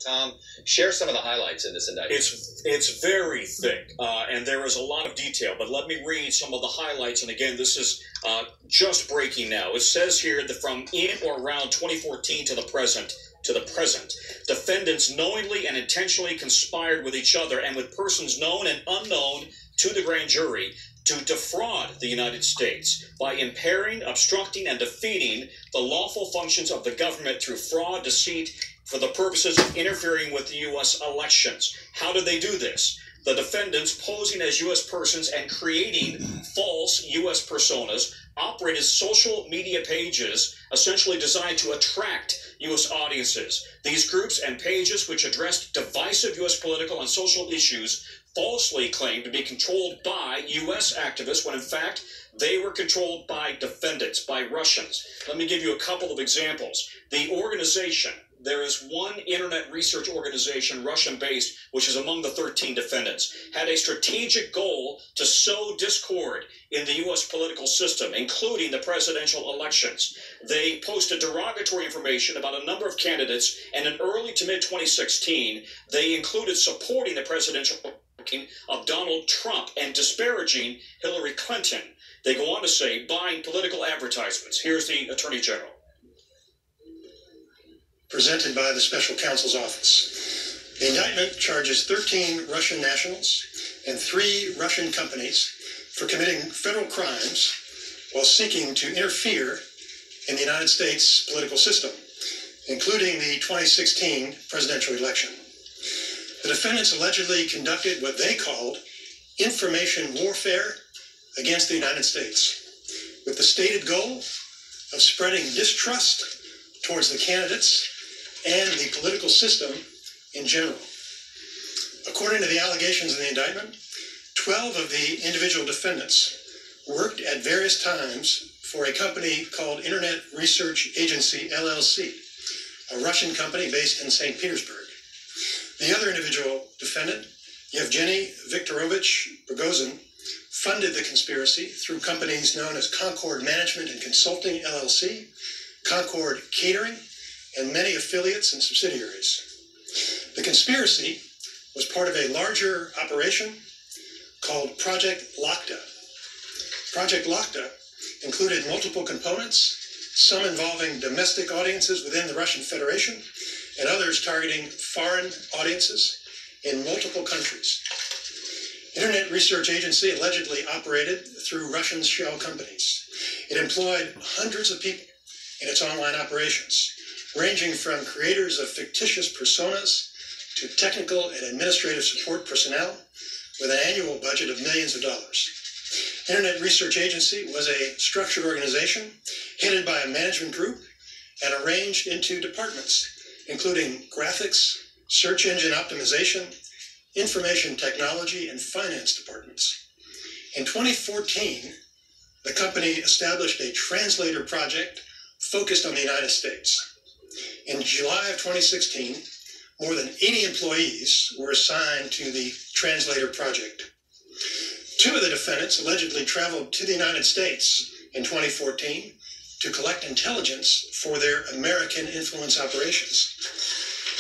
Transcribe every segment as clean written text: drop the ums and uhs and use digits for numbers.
Tom, share some of the highlights in this indictment. It's very thick, and there is a lot of detail, but let me read some of the highlights. And again, this is just breaking now. It says here that from in or around 2014 to the present, defendants knowingly and intentionally conspired with each other and with persons known and unknown to the grand jury to defraud the United States by impairing, obstructing, and defeating the lawful functions of the government through fraud, deceit, for the purposes of interfering with the U.S. elections. How did they do this? The defendants, posing as U.S. persons and creating false U.S. personas, operated social media pages essentially designed to attract U.S. audiences. These groups and pages, which addressed divisive U.S. political and social issues, falsely claimed to be controlled by U.S. activists when in fact they were controlled by defendants, by Russians. Let me give you a couple of examples. The organization, there is one internet research organization, Russian-based, which is among the 13 defendants, had a strategic goal to sow discord in the U.S. political system, including the presidential elections. They posted derogatory information about a number of candidates, and in early to mid-2016, they included supporting the presidential of Donald Trump and disparaging Hillary Clinton. They go on to say, buying political advertisements. Here's the Attorney General. Presented by the Special Counsel's Office. The indictment charges 13 Russian nationals and 3 Russian companies for committing federal crimes while seeking to interfere in the United States political system, including the 2016 presidential election. The defendants allegedly conducted what they called information warfare against the United States, with the stated goal of spreading distrust towards the candidates and the political system in general. According to the allegations in the indictment, 12 of the individual defendants worked at various times for a company called Internet Research Agency, LLC, a Russian company based in St. Petersburg. The other individual defendant, Yevgeny Viktorovich Prigozhin, funded the conspiracy through companies known as Concord Management and Consulting, LLC, Concord Catering, and many affiliates and subsidiaries. The conspiracy was part of a larger operation called Project Lakta. Project Lakta included multiple components, some involving domestic audiences within the Russian Federation, and others targeting foreign audiences in multiple countries. Internet Research Agency allegedly operated through Russian shell companies. It employed hundreds of people in its online operations, ranging from creators of fictitious personas to technical and administrative support personnel with an annual budget of millions of dollars. Internet Research Agency was a structured organization headed by a management group and arranged into departments, including graphics, search engine optimization, information technology, and finance departments. In 2014, the company established a translator project focused on the United States. In July of 2016, more than 80 employees were assigned to the translator project. 2 of the defendants allegedly traveled to the United States in 2014 to collect intelligence for their American influence operations.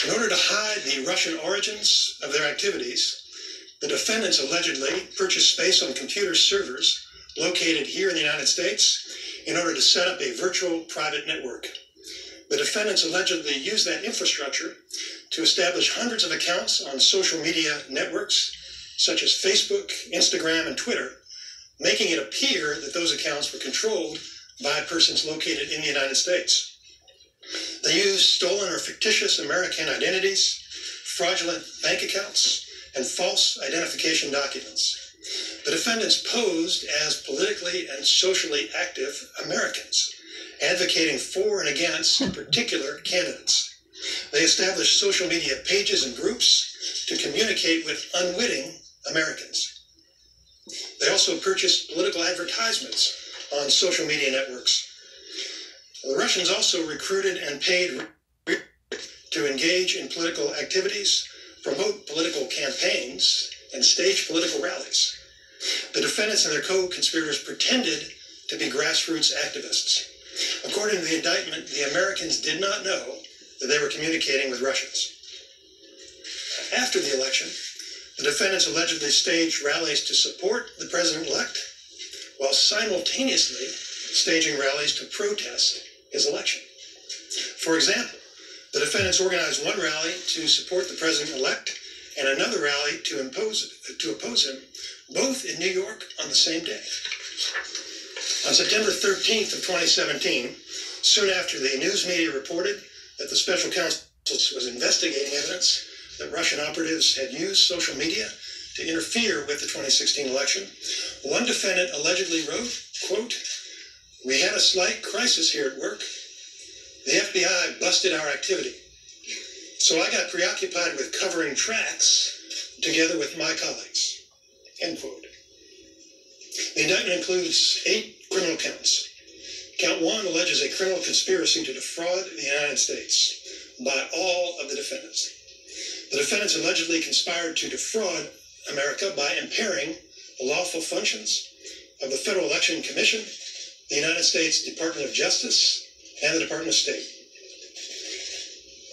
In order to hide the Russian origins of their activities, the defendants allegedly purchased space on computer servers located here in the United States in order to set up a virtual private network. The defendants allegedly used that infrastructure to establish hundreds of accounts on social media networks such as Facebook, Instagram, and Twitter, making it appear that those accounts were controlled by persons located in the United States. They used stolen or fictitious American identities, fraudulent bank accounts, and false identification documents. The defendants posed as politically and socially active Americans, advocating for and against particular candidates. They established social media pages and groups to communicate with unwitting Americans. They also purchased political advertisements on social media networks. The Russians also recruited and paid to engage in political activities, promote political campaigns, and stage political rallies. The defendants and their co-conspirators pretended to be grassroots activists. According to the indictment, the Americans did not know that they were communicating with Russians. After the election, the defendants allegedly staged rallies to support the president-elect while simultaneously staging rallies to protest his election. For example, the defendants organized one rally to support the president-elect and another rally to oppose him, both in New York on the same day. On September 13th of 2017, soon after the news media reported that the special counsel was investigating evidence that Russian operatives had used social media to interfere with the 2016 election, one defendant allegedly wrote, quote, "We had a slight crisis here at work. The FBI busted our activity. So I got preoccupied with covering tracks together with my colleagues," end quote. The indictment includes 8 criminal counts. Count 1 alleges a criminal conspiracy to defraud the United States by all of the defendants. The defendants allegedly conspired to defraud America by impairing the lawful functions of the Federal Election Commission, the United States Department of Justice, and the Department of State.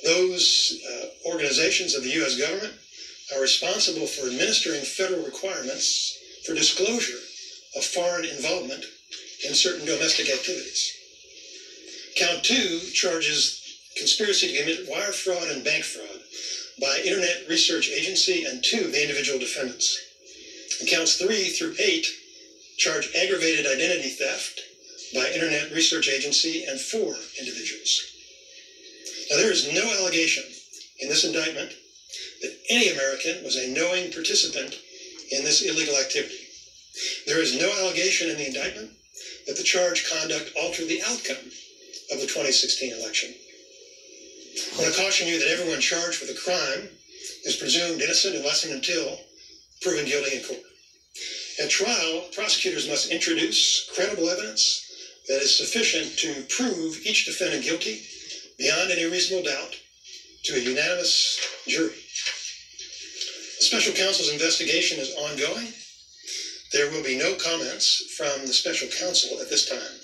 Those organizations of the U.S. government are responsible for administering federal requirements for disclosure of foreign involvement in certain domestic activities. Count 2 charges conspiracy to commit wire fraud and bank fraud by Internet Research Agency and 2 of the individual defendants. And counts 3 through 8 charge aggravated identity theft by Internet Research Agency and 4 individuals. Now, there is no allegation in this indictment that any American was a knowing participant in this illegal activity. There is no allegation in the indictment that the charged conduct altered the outcome of the 2016 election. I want to caution you that everyone charged with a crime is presumed innocent unless and until proven guilty in court. At trial, prosecutors must introduce credible evidence that is sufficient to prove each defendant guilty beyond any reasonable doubt to a unanimous jury. The special counsel's investigation is ongoing. There will be no comments from the special counsel at this time.